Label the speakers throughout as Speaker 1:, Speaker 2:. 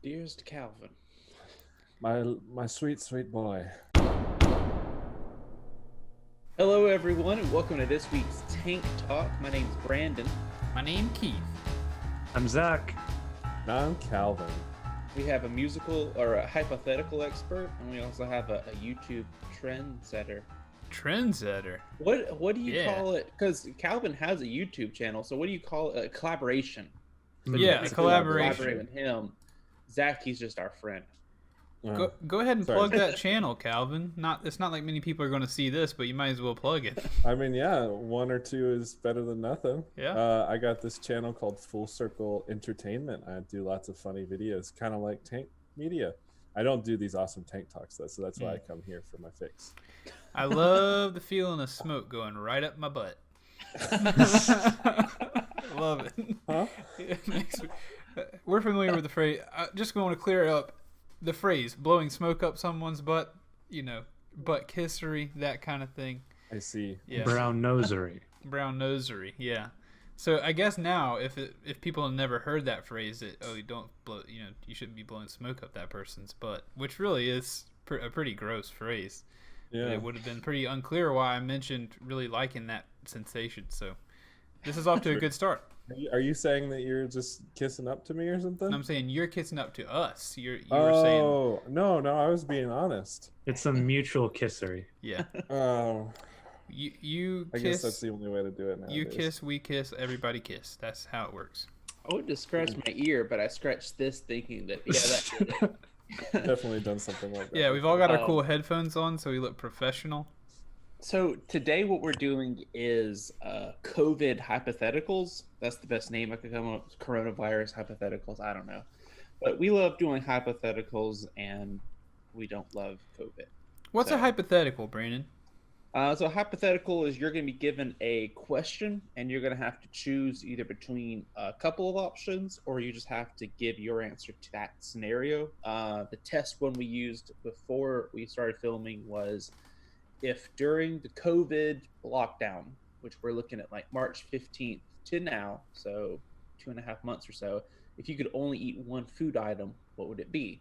Speaker 1: Dearest Calvin.
Speaker 2: My sweet, sweet boy.
Speaker 1: Hello, everyone, and welcome to this week's Tank Talk. My name's Brandon.
Speaker 3: My name Keith.
Speaker 4: I'm Zach.
Speaker 2: Now I'm Calvin.
Speaker 1: We have a musical or a hypothetical expert, and we also have a YouTube trendsetter.
Speaker 3: Trendsetter.
Speaker 1: What do you call it? Because Calvin has a YouTube channel, so what do you call it? A collaboration. So
Speaker 3: Yeah, a collaboration.
Speaker 1: Collaborate with him. Zach, he's just our friend.
Speaker 3: Go ahead and
Speaker 2: Sorry.
Speaker 3: plug that channel, Calvin. It's not like many people are going to see this, but you might as well plug it.
Speaker 2: I mean, yeah, one or two is better than nothing.
Speaker 3: Yeah.
Speaker 2: I got this channel called Full Circle Entertainment. I do lots of funny videos, kind of like Tank Media. I don't do these awesome tank talks, though, so that's why I come here for my fix.
Speaker 3: I love the feeling of smoke going right up my butt. Love it.
Speaker 2: Huh?
Speaker 3: We're familiar with the phrase. I just want to clear up the phrase blowing smoke up someone's butt, butt kissery, that kind of thing.
Speaker 2: I see.
Speaker 3: Yeah.
Speaker 4: Brown nosery.
Speaker 3: Brown nosery, yeah. So I guess now, if people have never heard that phrase, you don't blow, you shouldn't be blowing smoke up that person's butt, which really is a pretty gross phrase.
Speaker 2: Yeah.
Speaker 3: It would have been pretty unclear why I mentioned really liking that sensation. So this is off to a good start.
Speaker 2: Are you saying that you're just kissing up to me or something?
Speaker 3: And I'm saying you're kissing up to us. You were saying,
Speaker 2: Oh, no, I was being honest.
Speaker 4: It's a mutual kissery.
Speaker 3: yeah.
Speaker 2: Oh,
Speaker 3: You
Speaker 2: I
Speaker 3: kiss.
Speaker 2: guess that's the only way to do it now.
Speaker 3: You kiss, we kiss, everybody kiss. That's how it works.
Speaker 1: I went to scratch my ear, but I scratched this thinking that, that did it.
Speaker 2: Definitely done something like that.
Speaker 3: Yeah, we've all got our cool headphones on, so we look professional.
Speaker 1: So today what we're doing is COVID hypotheticals. That's the best name I could come up with. Coronavirus hypotheticals. I don't know. But we love doing hypotheticals, and we don't love COVID.
Speaker 3: What's a hypothetical, Brandon?
Speaker 1: So hypothetical is you're going to be given a question, and you're going to have to choose either between a couple of options, or you just have to give your answer to that scenario. The test one we used before we started filming was if during the COVID lockdown, which we're looking at like March 15th to now, so 2.5 months or so, if you could only eat one food item, what would it be?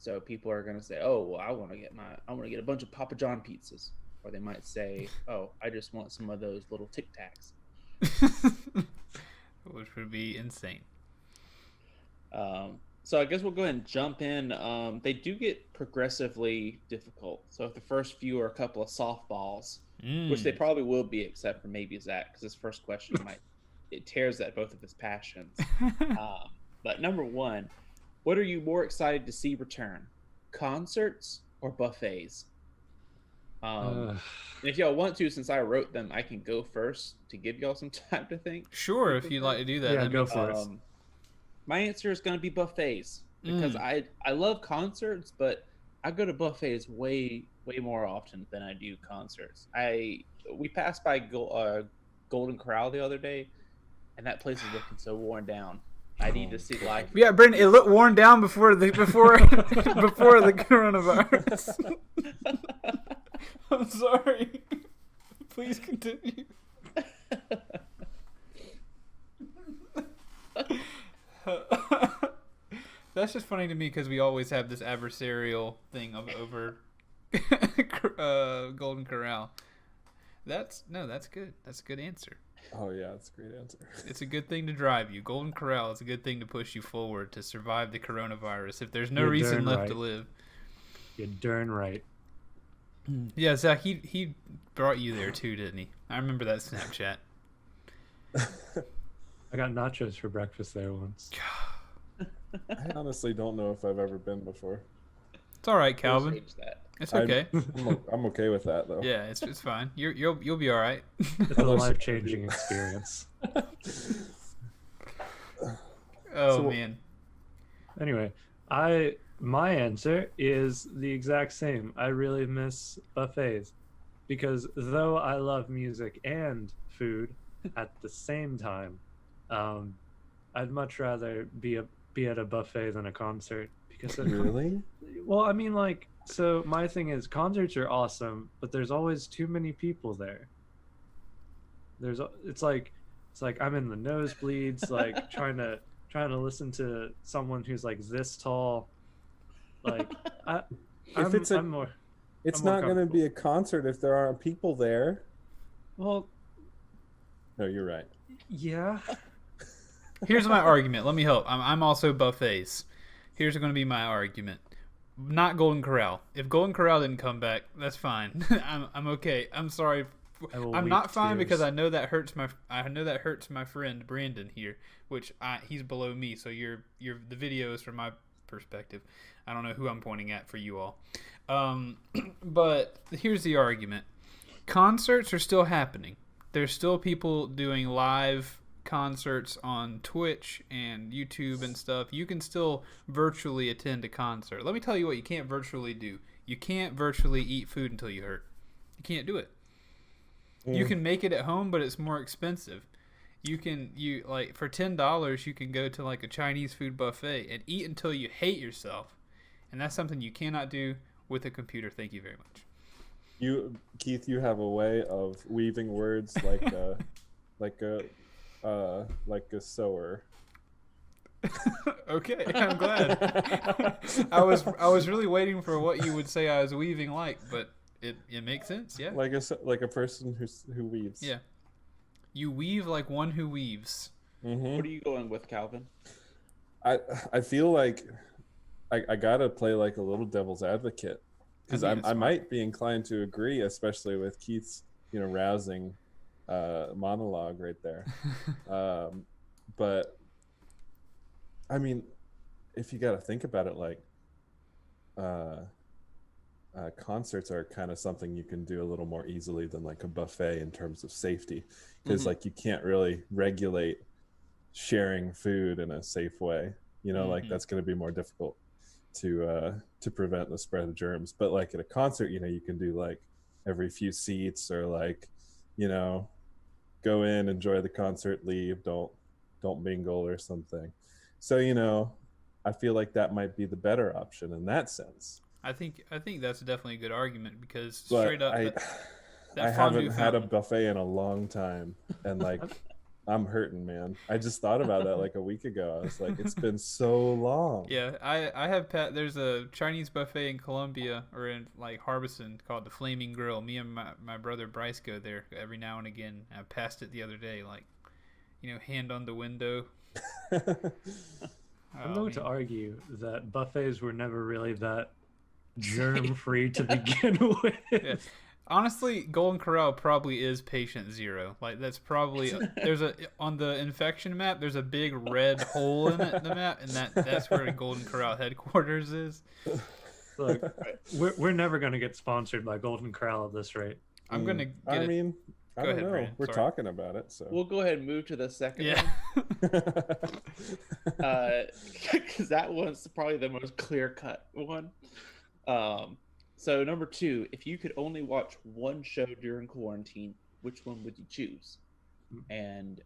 Speaker 1: So people are going to say, oh, well, I want to get a bunch of Papa John pizzas. Or they might say, oh, I just want some of those little Tic Tacs.
Speaker 3: Which would be insane.
Speaker 1: So I guess we'll go ahead and jump in. They do get progressively difficult. So if the first few are a couple of softballs, which they probably will be, except for maybe Zach, because his first question it tears at both of his passions. But number one, what are you more excited to see return? Concerts or buffets? If y'all want to, since I wrote them, I can go first to give y'all some time to think.
Speaker 3: Sure, if you'd like to do that.
Speaker 4: Yeah, go for it.
Speaker 1: My answer is going to be buffets because I love concerts, but I go to buffets way more often than I do concerts. We passed by Golden Corral the other day, and that place is looking so worn down. I need to see life.
Speaker 3: Yeah, Brandon, it looked worn down before the before the coronavirus. I'm sorry. Please continue. That's just funny to me because we always have this adversarial thing over Golden Corral. That's good. That's a good answer.
Speaker 2: Oh, yeah, that's a great answer.
Speaker 3: It's a good thing to drive you. Golden Corral is a good thing to push you forward to survive the coronavirus if there's no
Speaker 4: You're
Speaker 3: reason
Speaker 4: darn
Speaker 3: left
Speaker 4: right.
Speaker 3: to live.
Speaker 4: You're darn right.
Speaker 3: Yeah, Zach, he brought you there too, didn't he? I remember that Snapchat.
Speaker 4: I got nachos for breakfast there once.
Speaker 2: I honestly don't know if I've ever been before.
Speaker 3: It's all right, Calvin.
Speaker 1: Change that.
Speaker 3: It's okay.
Speaker 2: I'm okay with that, though.
Speaker 3: Yeah, it's fine. You'll be all right.
Speaker 4: It's a life-changing experience.
Speaker 3: Man.
Speaker 4: Anyway, my answer is the exact same. I really miss buffets because though I love music and food at the same time, I'd much rather be at a buffet than a concert because
Speaker 2: Really?
Speaker 4: well, I mean, like, so my thing is concerts are awesome, but there's always too many people there. It's like I'm in the nosebleeds, like trying to trying to listen to someone who's like this tall. Like,
Speaker 2: If it's a,
Speaker 4: I'm more.
Speaker 2: it's
Speaker 4: I'm more
Speaker 2: not going to be a
Speaker 4: comfortable.
Speaker 2: concert if there aren't people there.
Speaker 4: Well,
Speaker 2: No, you're right.
Speaker 4: yeah.
Speaker 3: Here's my argument. Let me help. I'm also buffets. Here's going to be my argument. Not Golden Corral. If Golden Corral didn't come back, that's fine. I'm okay. I'm sorry. I'm
Speaker 4: weep
Speaker 3: not fine because
Speaker 4: tears.
Speaker 3: I know that hurts my friend Brandon here, which he's below me. So the video is from my perspective. I don't know who I'm pointing at for you all. But here's the argument. Concerts are still happening. There's still people doing live concerts on Twitch and YouTube and stuff. You can still virtually attend a concert. Let me tell you what you can't virtually do. You can't virtually eat food until you hurt. You can't do it. You can make it at home, but it's more expensive. You like for $10 you can go to like a Chinese food buffet and eat until you hate yourself. And that's something you cannot do with a computer. Thank you very much.
Speaker 2: Keith, you have a way of weaving words like a sewer.
Speaker 3: Okay, I'm glad. I was really waiting for what you would say I was weaving like, but it makes sense. Yeah.
Speaker 2: Like a person who weaves.
Speaker 3: Yeah. You weave like one who weaves.
Speaker 2: Mm-hmm.
Speaker 1: What are you going with, Calvin?
Speaker 2: I feel like I gotta play like a little devil's advocate because I might be inclined to agree, especially with Keith's rousing monologue right there. But I mean, if you got to think about it, like concerts are kind of something you can do a little more easily than like a buffet in terms of safety, because like you can't really regulate sharing food in a safe way. Like that's going to be more difficult to prevent the spread of germs. But like at a concert, you can do like every few seats, or like go in, enjoy the concert, leave, don't mingle or something. So I feel like that might be the better option in that sense.
Speaker 3: I think that's definitely a good argument, because
Speaker 2: But
Speaker 3: straight up
Speaker 2: I haven't had a buffet in a long time, and like I'm hurting, man. I just thought about that like a week ago. I was like, it's been so long.
Speaker 3: Yeah, I have there's a Chinese buffet in Columbia, or in like Harbison, called the Flaming Grill. Me and my brother Bryce go there every now and again. I passed it the other day, like hand on the window.
Speaker 4: I'm going to argue that buffets were never really that germ-free to begin with.
Speaker 3: Yeah. Honestly, Golden Corral probably is patient zero. Like that's probably on the infection map. There's a big red hole in the map, and that's where Golden Corral headquarters is.
Speaker 4: Look, we're never going to get sponsored by Golden Corral at this rate.
Speaker 3: I'm gonna.
Speaker 2: I don't know.
Speaker 3: Brandon.
Speaker 2: We're talking about it, so
Speaker 1: We'll go ahead and move to the second
Speaker 3: one.
Speaker 1: Because that one's probably the most clear-cut one. So number 2, if you could only watch one show during quarantine, which one would you choose? And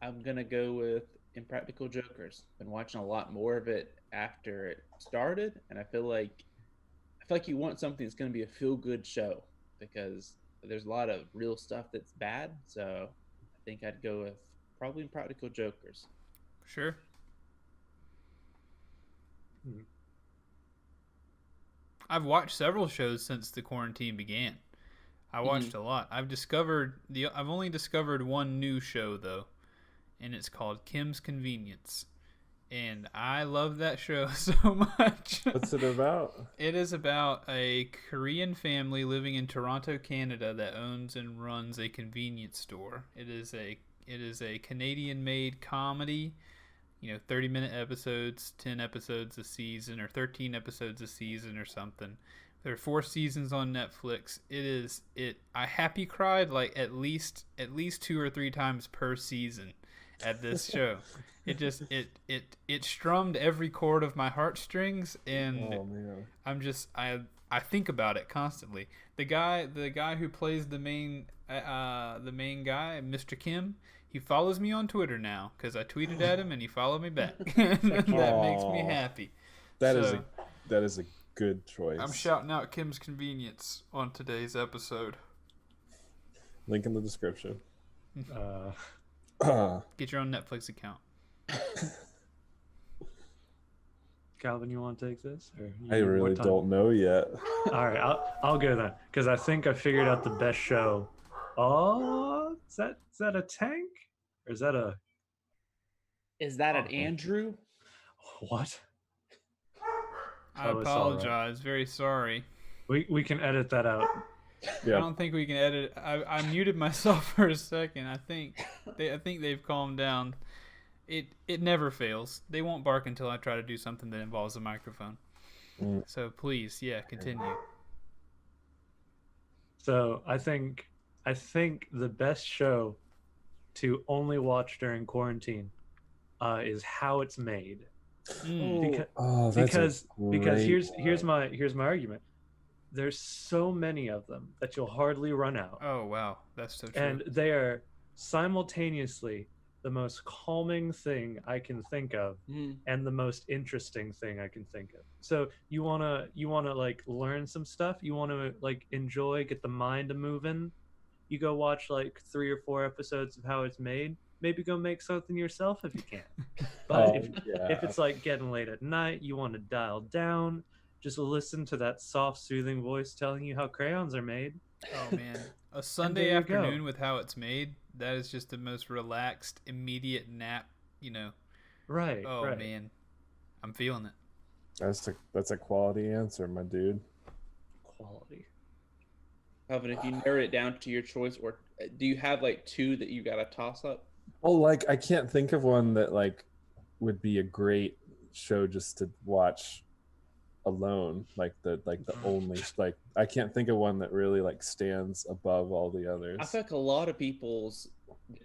Speaker 1: I'm gonna go with Impractical Jokers. Been watching a lot more of it after it started, and I feel like you want something that's gonna be a feel-good show, because there's a lot of real stuff that's bad. So I think I'd go with probably Impractical Jokers.
Speaker 3: Sure. I've watched several shows since the quarantine began. I watched a lot. I've only discovered one new show though, and it's called Kim's Convenience. And I love that show so much.
Speaker 2: What's it about?
Speaker 3: It is about a Korean family living in Toronto, Canada, that owns and runs a convenience store. It is a Canadian-made comedy. 30-minute episodes, 10 episodes a season, or 13 episodes a season or something. There are 4 seasons on Netflix. I happy cried like at least 2 or 3 times per season at this show. It strummed every chord of my heartstrings, and I think about it constantly. The guy who plays the main guy, Mr. Kim, he follows me on Twitter now because I tweeted at him and he followed me back. That makes me happy.
Speaker 2: That is a good choice.
Speaker 3: I'm shouting out Kim's Convenience on today's episode.
Speaker 2: Link in the description.
Speaker 3: Get your own Netflix account.
Speaker 4: Calvin, you want to take this? Or you
Speaker 2: I
Speaker 4: need more
Speaker 2: really
Speaker 4: time?
Speaker 2: don't know yet.
Speaker 4: All right, I'll go then because I think I figured out the best show. Oh, is that a tank or is that a
Speaker 1: Is that an
Speaker 4: Oh.
Speaker 1: Andrew?
Speaker 4: what?
Speaker 3: I
Speaker 4: Oh, it's all right.
Speaker 3: apologize. Very sorry.
Speaker 4: We can edit that out.
Speaker 3: I
Speaker 2: Yeah.
Speaker 3: don't think we can edit. I muted myself for a second. I think they've calmed down. It never fails. They won't bark until I try to do something that involves a microphone.
Speaker 2: Mm.
Speaker 3: So please, yeah, continue.
Speaker 4: So I think the best show to only watch during quarantine is How It's Made.
Speaker 3: Mm.
Speaker 2: Oh, that's
Speaker 4: Because here's
Speaker 2: one.
Speaker 4: here's my argument. There's so many of them that you'll hardly run out.
Speaker 3: Oh wow, that's so true.
Speaker 4: And they are simultaneously the most calming thing I can think of and the most interesting thing I can think of. So you wanna like learn some stuff, you wanna like enjoy, get the mind a moving, you go watch like 3 or 4 episodes of How It's Made. Maybe go make something yourself if you can. But if it's like getting late at night, you want to dial down, just listen to that soft, soothing voice telling you how crayons are made.
Speaker 3: Oh man, a Sunday
Speaker 4: there you go.
Speaker 3: afternoon with How It's Made. That is just the most relaxed, immediate nap.
Speaker 4: Right.
Speaker 3: Oh
Speaker 4: right.
Speaker 3: man, I'm feeling it.
Speaker 2: That's a quality answer, my dude.
Speaker 4: Quality.
Speaker 1: Calvin, if you narrow it down to your choice, or do you have like two that you got to toss up?
Speaker 2: Oh, like I can't think of one that like would be a great show just to watch alone. Like the only like I can't think of one that really like stands above all the others.
Speaker 1: I feel like a lot of people's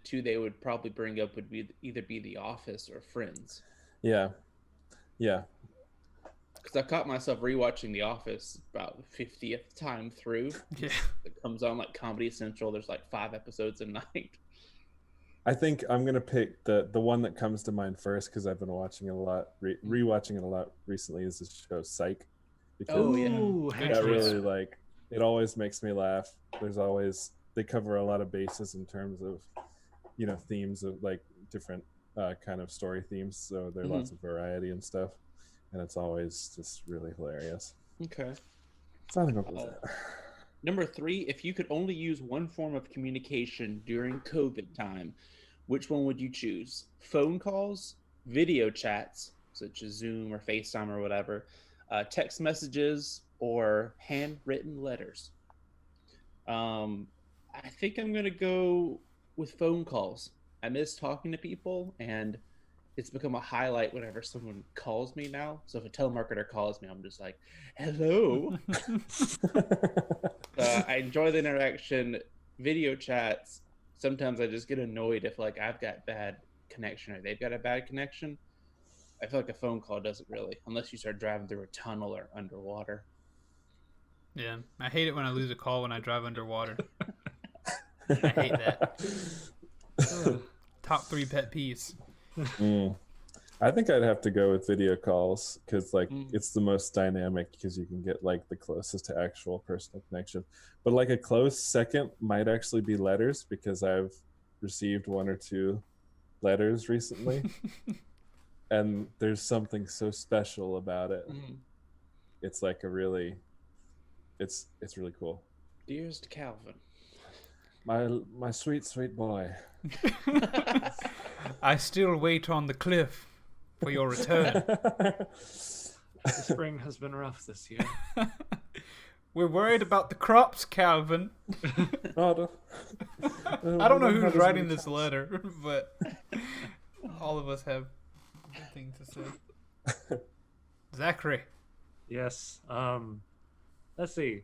Speaker 1: two they would probably bring up would be either be The Office or Friends.
Speaker 2: Yeah.
Speaker 1: Because I caught myself rewatching The Office about the 50th time through.
Speaker 3: Yeah.
Speaker 1: It comes on like Comedy Central. There's like 5 episodes a night.
Speaker 2: I think I'm gonna pick the one that comes to mind first because I've been watching it a lot, rewatching it a lot recently. Is this show Psych? Because
Speaker 1: Oh, yeah.
Speaker 4: Ooh,
Speaker 3: Good
Speaker 2: that
Speaker 3: choice.
Speaker 2: really like it always makes me laugh. There's always they cover a lot of bases in terms of themes of like different kind of story themes. So there are lots of variety and stuff, and it's always just really hilarious.
Speaker 1: Okay.
Speaker 2: So I think I'll go with that.
Speaker 1: Number 3, if you could only use one form of communication during COVID time, which one would you choose? Phone calls, video chats, such as Zoom or FaceTime or whatever, text messages, or handwritten letters? I think I'm going to go with phone calls. I miss talking to people, and it's become a highlight whenever someone calls me now. So if a telemarketer calls me, I'm just like, hello. I enjoy the interaction. Video chats, sometimes I just get annoyed if like I've got bad connection or they've got a bad connection. I feel like a phone call doesn't really, unless you start driving through a tunnel or underwater.
Speaker 3: Yeah, I hate it when I lose a call when I drive underwater. I hate that. Top 3 pet peeves.
Speaker 2: I think I'd have to go with video calls because like it's the most dynamic because you can get like the closest to actual personal connection. But like a close second might actually be letters because I've received 1 or 2 letters recently. And there's something so special about it. It's like it's really cool.
Speaker 1: Dearest Calvin.
Speaker 2: My sweet boy.
Speaker 3: I still wait on the cliff for your return.
Speaker 4: The spring has been rough this year.
Speaker 3: We're worried about the crops, Calvin. I don't know who's writing this letter, but all of us have a thing to say. Zachary.
Speaker 4: Yes. Let's see.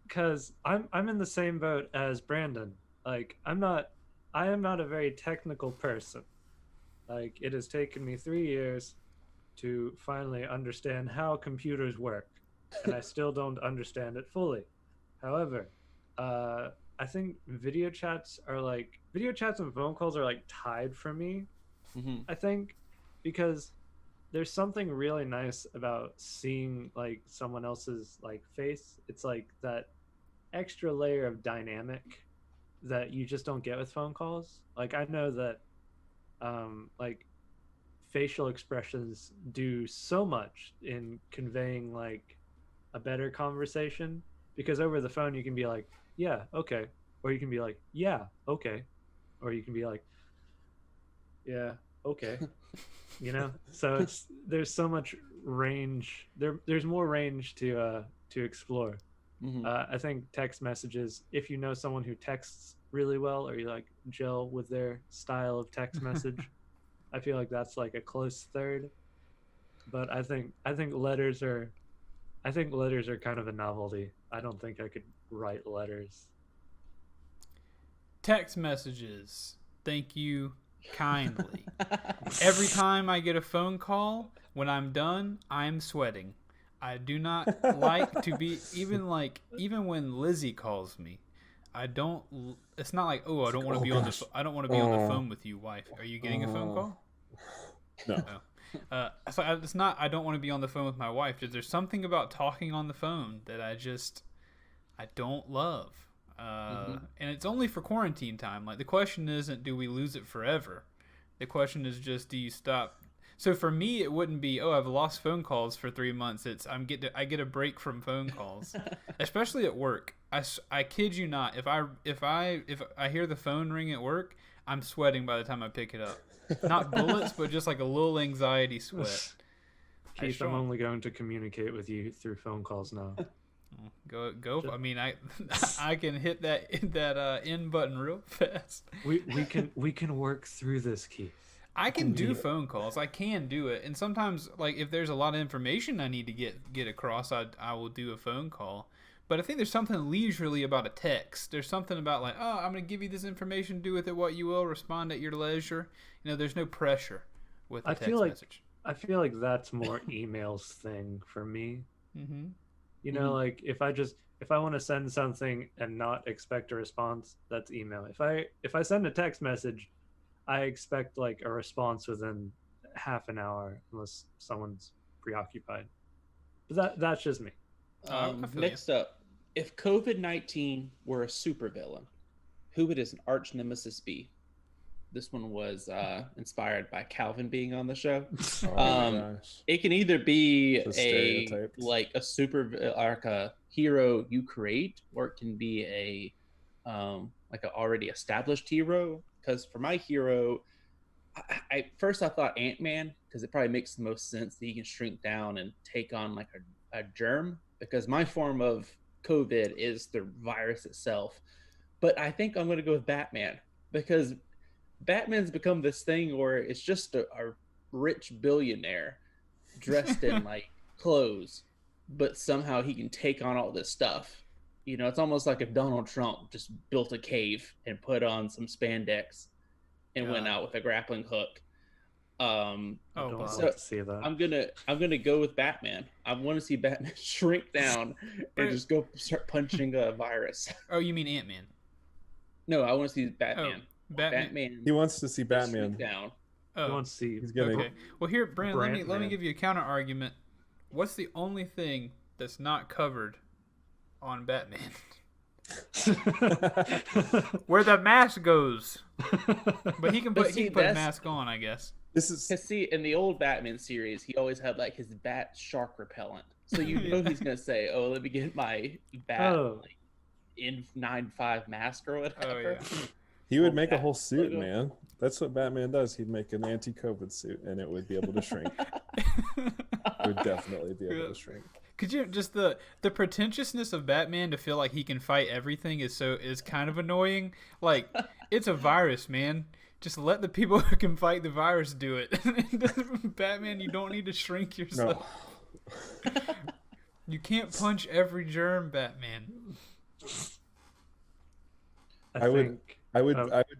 Speaker 4: Because I'm in the same boat as Brandon. Like I am not a very technical person. Like it has taken me 3 years to finally understand how computers work, and I still don't understand it fully. However, I think video chats and phone calls are like tied for me. I think because there's something really nice about seeing like someone else's like face. It's like that extra layer of dynamic that you just don't get with phone calls. Like I know that like facial expressions do so much in conveying like a better conversation, because over the phone you can be like, yeah, okay, or you can be like, yeah, okay, or you can be like, yeah, okay. So there's so much range. There's more range to explore. I think text messages, if you know someone who texts really well, or you like gel with their style of text message, I feel like that's like a close third. But I think letters are kind of a novelty. I don't think I could write letters.
Speaker 3: Text messages. Thank you kindly. Every time I get a phone call, when I'm done, I'm sweating. I do not like to be even when Lizzie calls me. I don't. It's not like, oh, I don't want to be on the. I don't want to be on the phone with you, wife. Are you getting a phone call?
Speaker 2: No.
Speaker 3: So it's not. I don't want to be on the phone with my wife. There's something about talking on the phone that I don't love. And it's only for quarantine time. Like, the question isn't, do we lose it forever? The question is just, do you stop? So for me, it wouldn't be, oh, I've lost phone calls for 3 months. It's I get a break from phone calls, especially at work. I kid you not. If I hear the phone ring at work, I'm sweating by the time I pick it up. Not bullets, but just like a little anxiety sweat.
Speaker 4: Keith, I'm only going to communicate with you through phone calls now.
Speaker 3: Go! I mean, I can hit that end button real fast.
Speaker 4: We can work through this, Keith.
Speaker 3: I can do phone calls. I can do it, and sometimes, like, if there's a lot of information I need to get across, I will do a phone call. But I think there's something leisurely about a text. There's something about, like, oh, I'm going to give you this information, do with it what you will, respond at your leisure. There's no pressure with the text message.
Speaker 4: I feel like that's more email's thing for me.
Speaker 3: Mm-hmm.
Speaker 4: Like, if I want to send something and not expect a response, that's email. If I send a text message, I expect like a response within half an hour, unless someone's preoccupied. But that's just me.
Speaker 1: Next up, if COVID-19 were a supervillain, who would his arch nemesis be? This one was inspired by Calvin being on the show. It can either be a hero you create, or it can be a already established hero. Because for my hero, I thought Ant-Man, because it probably makes the most sense that he can shrink down and take on like a germ. Because my form of COVID is the virus itself. But I think I'm going to go with Batman, because Batman's become this thing where it's just a rich billionaire dressed in like clothes, but somehow he can take on all this stuff. It's almost like if Donald Trump just built a cave and put on some spandex and went out with a grappling hook.
Speaker 4: I don't want to see that.
Speaker 1: I'm gonna go with Batman. I want to see Batman shrink down and just go start punching a virus.
Speaker 3: Oh, you mean Ant-Man?
Speaker 1: No, I want to see Batman.
Speaker 3: Batman.
Speaker 2: He wants to see Batman
Speaker 1: down.
Speaker 4: He wants to see.
Speaker 2: He's gonna.
Speaker 3: Okay. Well, here, Brandon. Let me give you a counter argument. What's the only thing that's not covered on Batman? Where the mask goes. But he can put a mask on, I guess.
Speaker 1: This is in the old Batman series, he always had like his bat shark repellent. So he's gonna say, "Oh, let me get my bat N95 mask or whatever."
Speaker 3: Oh, yeah.
Speaker 2: He would make a whole suit, man. That's what Batman does. He'd make an anti-COVID suit, and it would be able to shrink. It would definitely be able to shrink.
Speaker 3: Could you just the pretentiousness of Batman to feel like he can fight everything is kind of annoying. Like, it's a virus, man. Just let the people who can fight the virus do it. Batman, you don't need to shrink yourself. No. You can't punch every germ, Batman.
Speaker 2: I would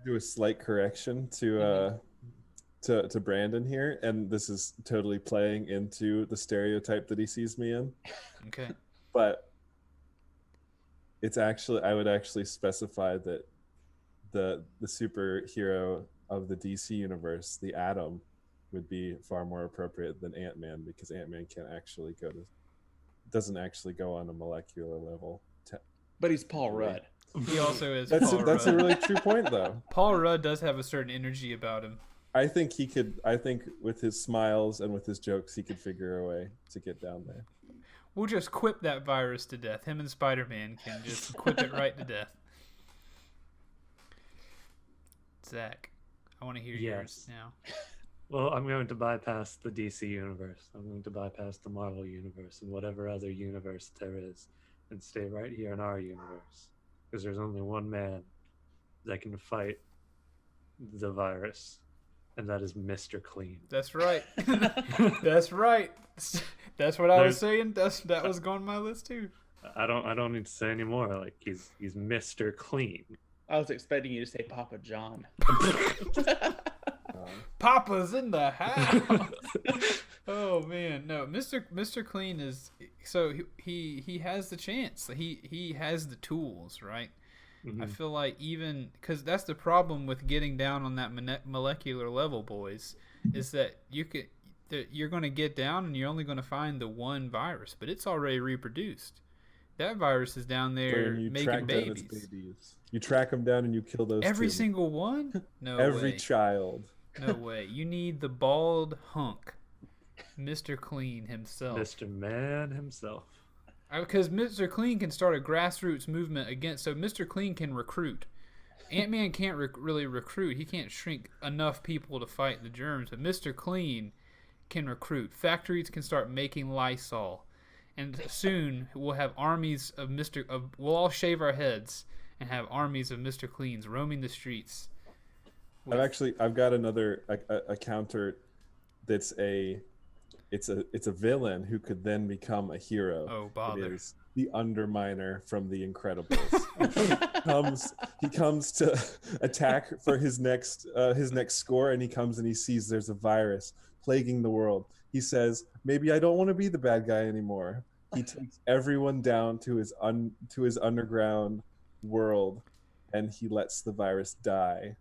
Speaker 2: do a slight correction to Brandon here, and this is totally playing into the stereotype that he sees me in.
Speaker 3: Okay.
Speaker 2: But I would actually specify that the superhero of the DC universe, the Atom, would be far more appropriate than Ant-Man, because Ant-Man doesn't actually go on a molecular level.
Speaker 1: But he's Paul Rudd.
Speaker 3: He also is.
Speaker 2: That's a really true point, though.
Speaker 3: Paul Rudd does have a certain energy about him.
Speaker 2: I think he could. I think with his smiles and with his jokes, he could figure a way to get down there.
Speaker 3: We'll just quip that virus to death. Him and Spider-Man can just quip it right to death. Zach, I want to hear yours now.
Speaker 4: Well, I'm going to bypass the DC universe. I'm going to bypass the Marvel universe and whatever other universe there is and stay right here in our universe. Because there's only one man that can fight the virus, and that is Mr. Clean.
Speaker 3: That's right. That's right. That's what I was saying. That was going on my list too.
Speaker 4: I don't need to say any more. Like he's Mr. Clean.
Speaker 1: I was expecting you to say Papa John.
Speaker 3: Papa's in the house. Oh man, no, Mr. Clean is so he has the chance. He has the tools, right? Mm-hmm. I feel like even because that's the problem with getting down on that molecular level, boys, is that you're going to get down and you're only going to find the one virus, but it's already reproduced. That virus is down there making babies.
Speaker 2: You track them down and you kill those.
Speaker 3: Every single one? No
Speaker 2: Every
Speaker 3: way.
Speaker 2: child.
Speaker 3: No way. You need the bald hunk, Mr. Clean himself.
Speaker 4: Mr. Man himself.
Speaker 3: Because Mr. Clean can start a grassroots movement against. So Mr. Clean can recruit. Ant-Man can't really recruit. He can't shrink enough people to fight the germs. But Mr. Clean can recruit. Factories can start making Lysol. And soon we'll have armies of we'll all shave our heads and have armies of Mr. Cleans roaming the streets.
Speaker 2: I've got another a counter that's it's a villain who could then become a hero.
Speaker 3: Oh, bother.
Speaker 2: It is the Underminer from The Incredibles. he comes to attack for his next score, and he comes and he sees there's a virus plaguing the world. He says, maybe I don't want to be the bad guy anymore. He takes everyone down to his underground world, and he lets the virus die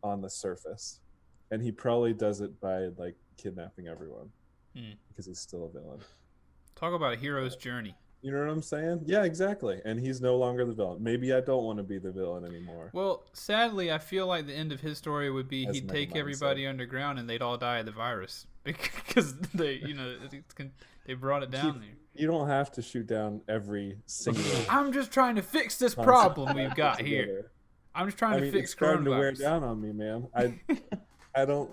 Speaker 2: on the surface. And he probably does it by like kidnapping everyone because he's still a villain.
Speaker 3: Talk about a hero's journey.
Speaker 2: You know what I'm saying? Yeah, exactly. And he's no longer the villain. Maybe I don't want to be the villain anymore.
Speaker 3: Well, sadly, I feel like the end of his story would be he'd take everybody underground and they'd all die of the virus because they brought it down there.
Speaker 2: You don't have to shoot down every single.
Speaker 3: I'm just trying to fix this problem we've got here. I'm just trying to fix
Speaker 2: it's starting to wear
Speaker 3: coronavirus.
Speaker 2: down on me, man. I don't.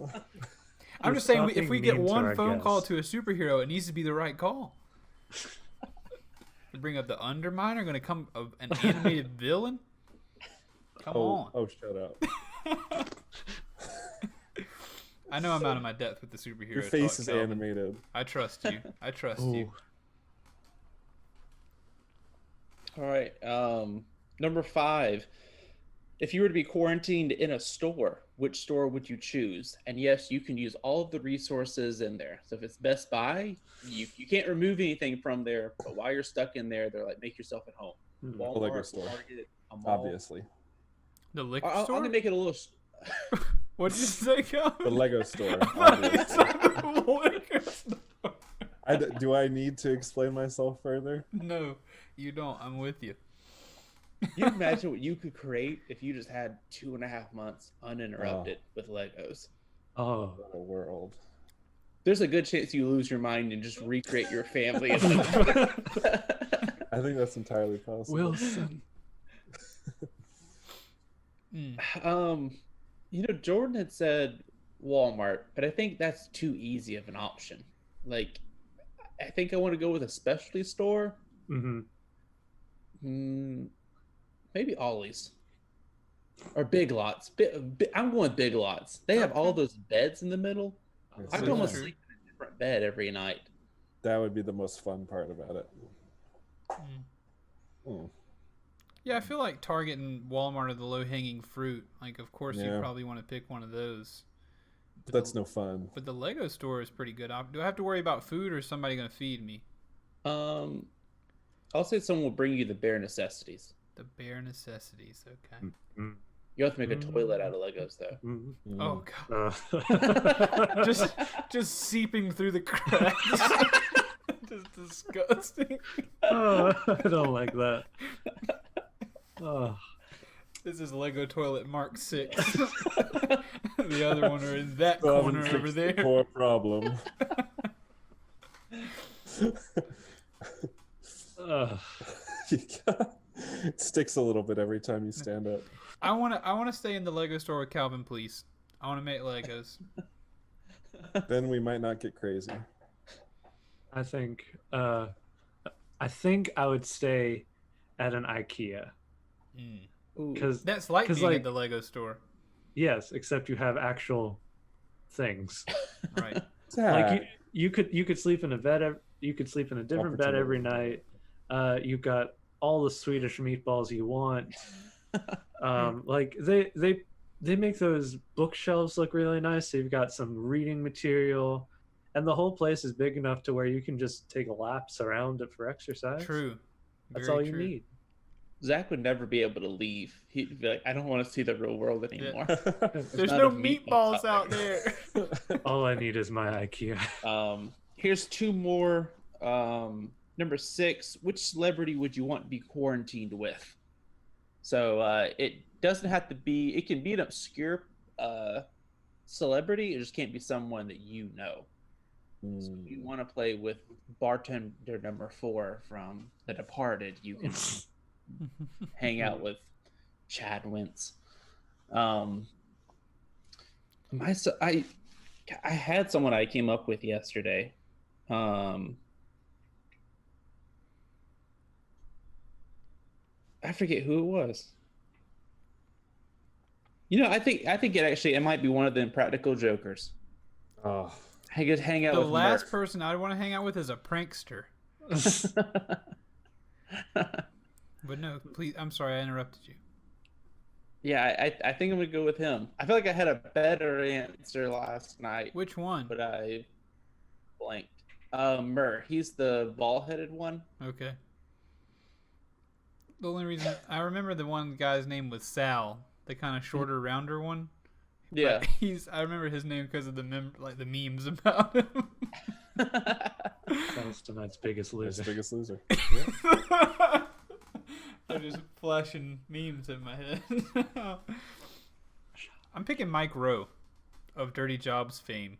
Speaker 3: I'm just saying, if we get one phone call to a superhero, it needs to be the right call. Bring up the Underminer, going to come an animated villain? Come on.
Speaker 2: Oh, shut up.
Speaker 3: I know I'm out of my depth with the superhero.
Speaker 2: Your face
Speaker 3: talk,
Speaker 2: is
Speaker 3: Calvin.
Speaker 2: animated.
Speaker 3: I trust you. You.
Speaker 1: All right. Number 5. If you were to be quarantined in a store, which store would you choose? And yes, you can use all of the resources in there. So if it's Best Buy, you can't remove anything from there. But while you're stuck in there, they're like, make yourself at home. Walmart,
Speaker 2: liquor store.
Speaker 1: Target, a mall.
Speaker 2: Obviously.
Speaker 3: The liquor
Speaker 1: I'm
Speaker 3: store?
Speaker 1: going to make it a little...
Speaker 3: What did you say, Calvin?
Speaker 2: The Lego store. Obviously.
Speaker 3: Liquor store.
Speaker 2: Do I need to explain myself further?
Speaker 3: No, you don't. I'm with you.
Speaker 1: You imagine what you could create if you just had 2.5 months uninterrupted with Legos.
Speaker 4: Oh,
Speaker 2: What a world.
Speaker 1: There's a good chance you lose your mind and just recreate your family.
Speaker 2: I think that's entirely possible.
Speaker 4: Wilson.
Speaker 1: Jordan had said Walmart, but I think that's too easy of an option. Like, I think I want to go with a specialty store. Maybe Ollie's or Big Lots. I'm going Big Lots. They have all those beds in the middle. I can almost sleep in a different bed every night.
Speaker 2: That would be the most fun part about it.
Speaker 3: Yeah, I feel like Target and Walmart are the low-hanging fruit. Like, of course, you probably want to pick one of those. But
Speaker 2: that's no fun.
Speaker 3: But the Lego store is pretty good. Do I have to worry about food, or is somebody going to feed me?
Speaker 1: I'll say someone will bring you the bare necessities.
Speaker 3: The bare necessities, okay.
Speaker 1: You have to make a toilet out of Legos, though.
Speaker 3: Oh god! just seeping through the cracks. Just disgusting.
Speaker 4: I don't like that.
Speaker 3: This is Lego toilet Mark 6. The other one are in that
Speaker 2: Well,
Speaker 3: corner
Speaker 2: fix
Speaker 3: over
Speaker 2: the
Speaker 3: there.
Speaker 2: Core problem. It sticks a little bit every time you stand up.
Speaker 3: I wanna stay in the Lego store with Calvin, please. I wanna make Legos.
Speaker 2: Then we might not get crazy.
Speaker 4: I think I would stay at an IKEA. Because
Speaker 3: That's like being
Speaker 4: like,
Speaker 3: at the Lego store.
Speaker 4: yes, except you have actual things.
Speaker 3: Right.
Speaker 4: Like you could sleep in a bed. You could sleep in a different bed every night. You've got all the Swedish meatballs you want. Like they make those bookshelves look really nice. So you've got some reading material, and the whole place is big enough to where you can just take laps around it for exercise.
Speaker 3: True.
Speaker 4: That's
Speaker 3: Very
Speaker 4: all you
Speaker 3: true.
Speaker 4: need.
Speaker 1: Zach would never be able to leave. He'd be like, I don't want to see the real world anymore.
Speaker 3: There's
Speaker 1: not
Speaker 3: no
Speaker 1: a meatball
Speaker 3: meatballs out there.
Speaker 4: All I need is my IKEA.
Speaker 1: Here's two more. Number 6, which celebrity would you want to be quarantined with? So it doesn't have to be, it can be an obscure celebrity. It just can't be someone that you know. So if you want to play with bartender number 4 from The Departed, you can hang out with Chad Wentz. I had someone I came up with yesterday. I forget who it was. You know, I think it might be one of the Impractical Jokers.
Speaker 2: Oh.
Speaker 1: I could hang out
Speaker 3: The
Speaker 1: with
Speaker 3: last
Speaker 1: Murph.
Speaker 3: person I'd want to hang out with is a prankster. But no, please. I'm sorry, I interrupted you.
Speaker 1: Yeah, I think I'm gonna go with him. I feel like I had a better answer last night,
Speaker 3: Which one?
Speaker 1: but I blanked. Murr. He's the ball-headed one.
Speaker 3: Okay. The only reason I remember the one guy's name was Sal, the kind of shorter, rounder one.
Speaker 1: Yeah.
Speaker 3: But I remember his name because of the memes about him.
Speaker 4: That was tonight's Biggest Loser.
Speaker 2: Biggest Loser.
Speaker 3: They're just flashing memes in my head. I'm picking Mike Rowe of Dirty Jobs fame.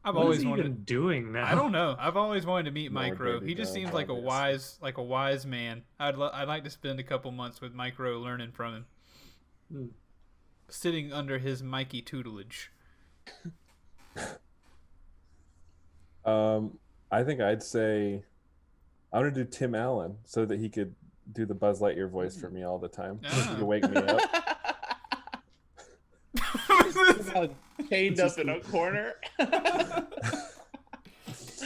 Speaker 3: I've
Speaker 4: What
Speaker 3: always
Speaker 4: is he
Speaker 3: wanted.
Speaker 4: even doing now?
Speaker 3: I don't know. I've always wanted to meet
Speaker 2: More
Speaker 3: Mike Rowe.
Speaker 2: Dirty
Speaker 3: He just
Speaker 2: Jobs,
Speaker 3: seems like
Speaker 2: obviously.
Speaker 3: a wise man. I'd like to spend a couple months with Mike Rowe learning from him, sitting under his Mikey tutelage.
Speaker 2: I think I'd say I want to do Tim Allen so that he could do the Buzz Lightyear voice for me all the time. He could wake me up.
Speaker 1: Chained up in a corner.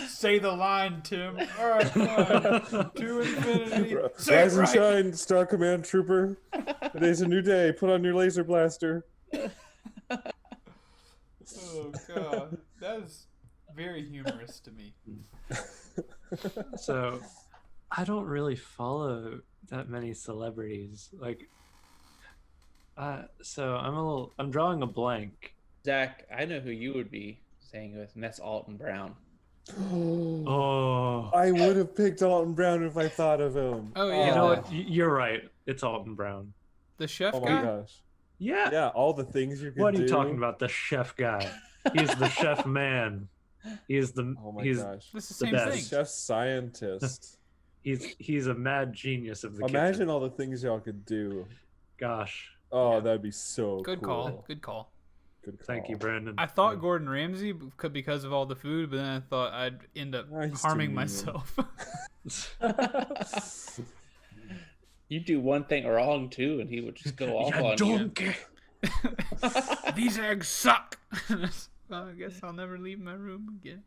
Speaker 3: Say the line, Tim. All right, fine. To infinity. Say
Speaker 2: Rise
Speaker 3: it
Speaker 2: and
Speaker 3: right.
Speaker 2: shine, Star Command Trooper. Today's a new day. Put on your laser blaster.
Speaker 3: Oh god, that is very humorous to me.
Speaker 4: So, I don't really follow that many celebrities. Like, so I'm drawing a blank.
Speaker 1: Zach, I know who you would be saying with, and that's Alton Brown.
Speaker 4: Oh,
Speaker 2: I would have picked Alton Brown if I thought of him.
Speaker 3: Oh yeah,
Speaker 4: you know what? You're right. It's Alton Brown.
Speaker 3: the chef
Speaker 2: Oh my
Speaker 3: guy.
Speaker 2: gosh.
Speaker 4: Yeah.
Speaker 2: Yeah, all the things you could do.
Speaker 4: What are you talking about? The chef guy. He's the chef man. He's the.
Speaker 2: Oh my
Speaker 4: he's
Speaker 2: gosh.
Speaker 3: This is the
Speaker 4: The
Speaker 3: same
Speaker 4: best.
Speaker 3: thing.
Speaker 2: Chef scientist.
Speaker 4: he's a mad genius of the
Speaker 2: Imagine
Speaker 4: kitchen.
Speaker 2: all the things y'all could do.
Speaker 4: Gosh.
Speaker 2: Oh,
Speaker 3: Yeah.
Speaker 2: that'd be so
Speaker 3: Good
Speaker 2: cool.
Speaker 3: call. Good call.
Speaker 2: Good call.
Speaker 4: Thank you, Brandon.
Speaker 3: I thought Gordon Ramsay because of all the food, but then I thought I'd end up
Speaker 2: Ah, he's
Speaker 3: harming
Speaker 2: too mean.
Speaker 3: myself.
Speaker 1: You do one thing wrong too, and he would just go off
Speaker 4: Ya
Speaker 1: on
Speaker 4: donkey.
Speaker 3: These eggs suck. Well, I guess I'll never leave my room again.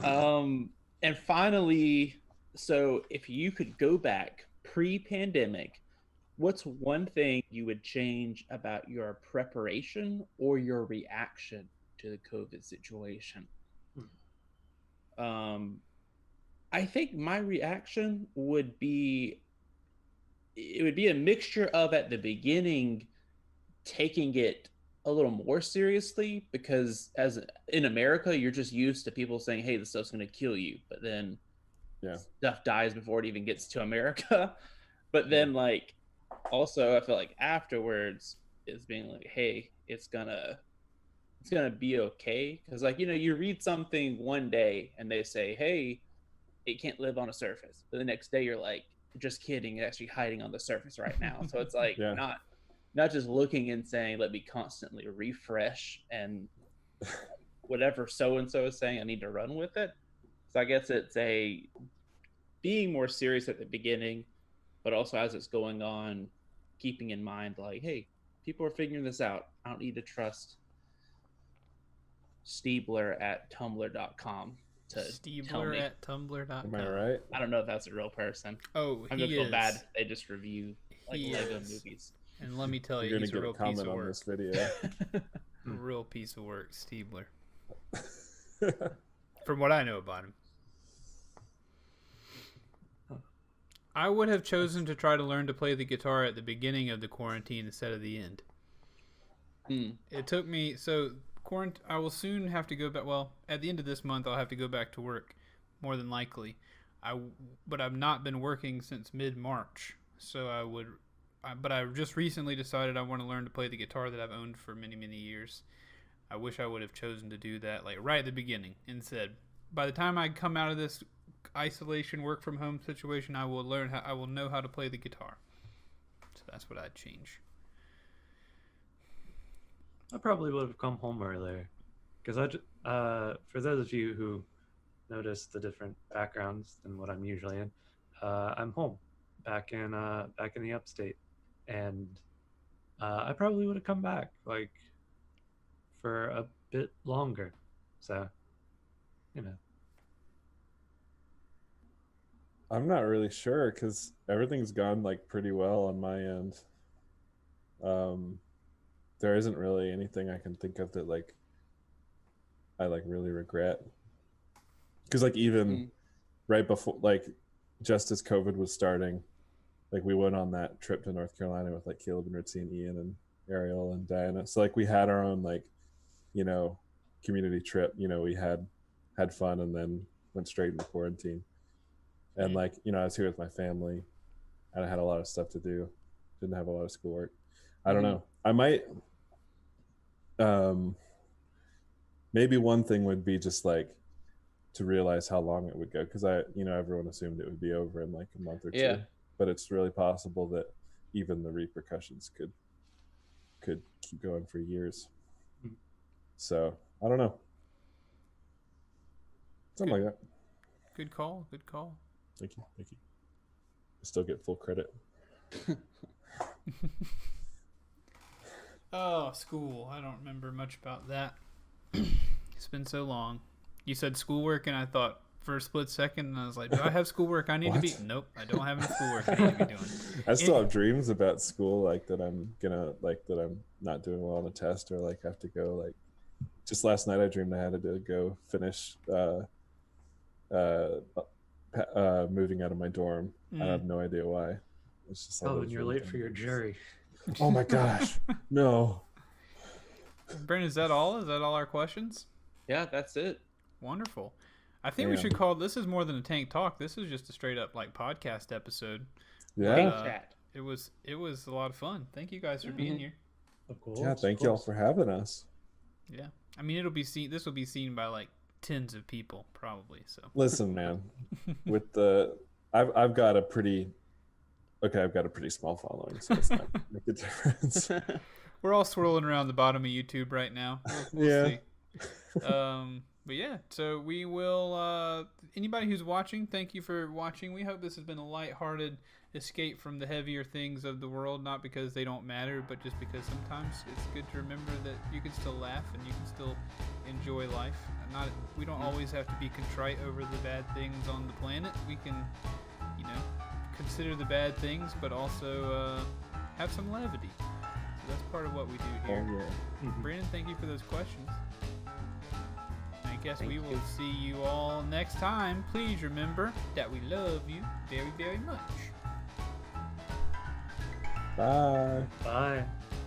Speaker 1: you. And finally, so if you could go back pre-pandemic, what's one thing you would change about your preparation or your reaction to the COVID situation? I think my reaction would be, it would be a mixture of, at the beginning, taking it a little more seriously, because in America, you're just used to people saying, hey, this stuff's going to kill you, but then
Speaker 2: Yeah.
Speaker 1: stuff dies before it even gets to America. But then, like, also I feel like afterwards is being like, hey, it's gonna be okay, because like, you know, you read something one day and they say, hey, it can't live on a surface, but the next day you're like, just kidding, it's actually hiding on the surface right now. So it's like
Speaker 2: Yeah.
Speaker 1: not just looking and saying, let me constantly refresh and whatever so and so is saying, I need to run with it. So I guess it's a being more serious at the beginning, but also as it's going on, keeping in mind like, hey, people are figuring this out. I don't need to trust Stiebler at tumblr.com to tell
Speaker 3: Stiebler
Speaker 1: me.
Speaker 3: at tumblr.com.
Speaker 2: Am I right?
Speaker 1: I don't know if that's a real person.
Speaker 3: Oh,
Speaker 1: I'm
Speaker 3: he
Speaker 1: gonna feel
Speaker 3: is.
Speaker 1: bad. They just review like
Speaker 3: He
Speaker 1: Lego
Speaker 3: is.
Speaker 1: movies.
Speaker 3: And let me tell you,
Speaker 2: You're gonna
Speaker 3: he's a
Speaker 2: get
Speaker 3: real
Speaker 2: a
Speaker 3: piece
Speaker 2: comment
Speaker 3: of
Speaker 2: on
Speaker 3: work.
Speaker 2: this video.
Speaker 3: A real piece of work, Stiebler. From what I know about him. I would have chosen to try to learn to play the guitar at the beginning of the quarantine instead of the end. It took me, I will soon have to go back. Well, at the end of this month, I'll have to go back to work, more than likely. But I've not been working since mid-March, but I just recently decided I want to learn to play the guitar that I've owned for many, many years. I wish I would have chosen to do that like right at the beginning and said, by the time I come out of this isolation work from home situation, I will know how to play the guitar. So that's what I'd change.
Speaker 4: I probably would have come home earlier, because for those of you who notice the different backgrounds than what I'm usually in, I'm home, back in the upstate, and I probably would have come back like for a bit longer. So, you know.
Speaker 2: I'm not really sure because everything's gone like pretty well on my end. There isn't really anything I can think of that like I like really regret. Because like even right before, like just as COVID was starting, like we went on that trip to North Carolina with like Caleb and Ritzy and Ian and Ariel and Diana. So like we had our own like, you know, community trip. You know, we had fun and then went straight into quarantine. And like, you know, I was here with my family and I had a lot of stuff to do. Didn't have a lot of schoolwork. I don't know. I might maybe one thing would be just like to realize how long it would go, because everyone assumed it would be over in like a month or two, but it's really possible that even the repercussions could keep going for years. So I don't know, something like that.
Speaker 3: Good call.
Speaker 2: Thank you. I still get full credit.
Speaker 3: Oh, school. I don't remember much about that. It's been so long. You said schoolwork, and I thought for a split second, and I was like, do I have schoolwork I need to be? Nope, I don't have any schoolwork I need to be doing.
Speaker 2: I still have dreams about school, like that I'm not doing well on a test, or like have to go, like just last night I dreamed I had to go finish moving out of my dorm. I have no idea why. It's just
Speaker 4: and you're late for your jury.
Speaker 2: Oh my gosh. No.
Speaker 3: Brandon, is that all? Is that all our questions?
Speaker 1: Yeah, that's it.
Speaker 3: Wonderful. I think we should call this is more than a tank talk. This is just a straight up like podcast episode.
Speaker 2: Yeah.
Speaker 1: Chat.
Speaker 3: It was a lot of fun. Thank you guys for being here.
Speaker 4: Of course.
Speaker 2: Yeah, thank y'all for having us.
Speaker 3: Yeah. I mean, this will be seen by like tens of people probably. So
Speaker 2: listen, man, with I've got a pretty small following, so it's not make a difference.
Speaker 3: We're all swirling around the bottom of YouTube right now. We'll see. But yeah, so we will, anybody who's watching, thank you for watching. We hope this has been a lighthearted escape from the heavier things of the world, not because they don't matter, but just because sometimes it's good to remember that you can still laugh and you can still enjoy life. We don't always have to be contrite over the bad things on the planet. We can, consider the bad things, but also have some levity. So that's part of what we do here.
Speaker 2: Oh, yeah.
Speaker 3: Brandon, thank you for those questions. I guess we will see you all next time. Please remember that we love you very, very much.
Speaker 2: Bye.
Speaker 4: Bye.